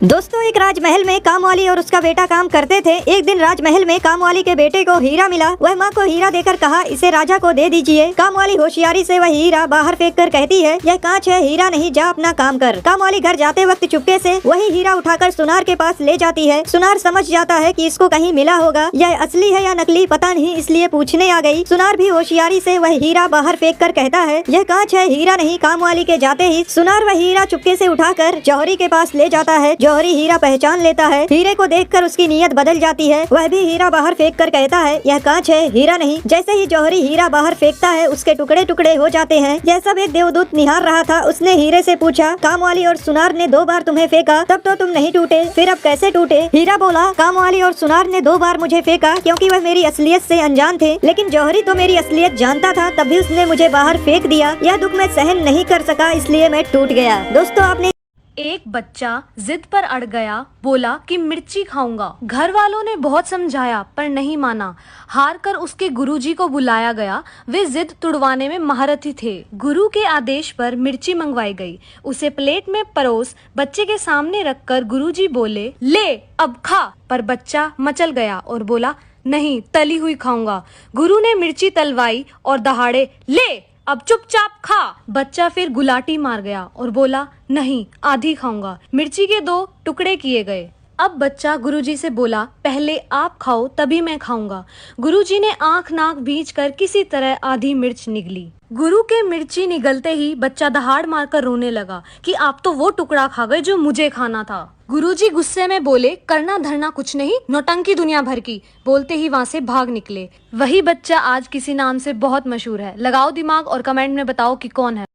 दोस्तों, एक राजमहल में कामवाली और उसका बेटा काम करते थे। एक दिन राजमहल में कामवाली के बेटे को हीरा मिला। वह माँ को हीरा देकर कहा, इसे राजा को दे दीजिए। कामवाली होशियारी से वह हीरा बाहर फेंक कर कहती है, यह कांच है, हीरा नहीं, जा अपना काम कर। कामवाली घर जाते वक्त चुपके से वही हीरा उठाकर सुनार के पास ले जाती है। सुनार समझ जाता है कि इसको कहीं मिला होगा, यह असली है या नकली पता नहीं, इसलिए पूछने आ गई। सुनार भी होशियारी से वह हीरा बाहर फेंक कर कहता है, यह कांच है, हीरा नहीं। कामवाली के जाते ही सुनार वह हीरा चुपके से उठाकर जौहरी के पास ले जाता है। जौहरी हीरा पहचान लेता है। हीरे को देखकर उसकी नीयत बदल जाती है। वह भी हीरा बाहर फेंक कर कहता है, यह कांच है, हीरा नहीं। जैसे ही जौहरी हीरा बाहर फेंकता है, उसके टुकड़े टुकड़े हो जाते हैं। यह सब एक देवदूत निहार रहा था। उसने हीरे से पूछा, कामवाली और सुनार ने 2 बार तुम्हें फेंका, तब तो तुम नहीं टूटे, फिर अब कैसे टूटे? हीरा बोला, कामवाली और सुनार ने 2 बार मुझे फेंका क्योंकि वह मेरी असलियत से अनजान थे, लेकिन जौहरी तो मेरी असलियत जानता था, तब भी उसने मुझे बाहर फेंक दिया। यह दुख मैं सहन नहीं कर सका, इसलिए मैं टूट गया। दोस्तों, आपने एक बच्चा जिद पर अड़ गया, बोला कि मिर्ची खाऊंगा। घर वालों ने बहुत समझाया पर नहीं माना। हार कर उसके गुरुजी को बुलाया गया। वे जिद तुड़वाने में महारथी थे। गुरु के आदेश पर मिर्ची मंगवाई गई। उसे प्लेट में परोस बच्चे के सामने रखकर गुरुजी बोले, ले अब खा। पर बच्चा मचल गया और बोला, नहीं, तली हुई खाऊंगा। गुरु ने मिर्ची तलवाई और दहाड़े, ले अब चुपचाप खा। बच्चा फिर गुलाटी मार गया और बोला, नहीं, आधी खाऊंगा। मिर्ची के 2 टुकड़े किए गए। अब बच्चा गुरुजी से बोला, पहले आप खाओ तभी मैं खाऊंगा। गुरुजी ने आंख नाक भींचकर किसी तरह आधी मिर्च निगली। गुरु के मिर्ची निगलते ही बच्चा दहाड़ मारकर रोने लगा कि आप तो वो टुकड़ा खा गए जो मुझे खाना था। गुरुजी गुस्से में बोले, करना धरना कुछ नहीं, नौटंकी दुनिया भर की। बोलते ही वहाँ से भाग निकले। वही बच्चा आज किसी नाम से बहुत मशहूर है। लगाओ दिमाग और कमेंट में बताओ कि कौन है।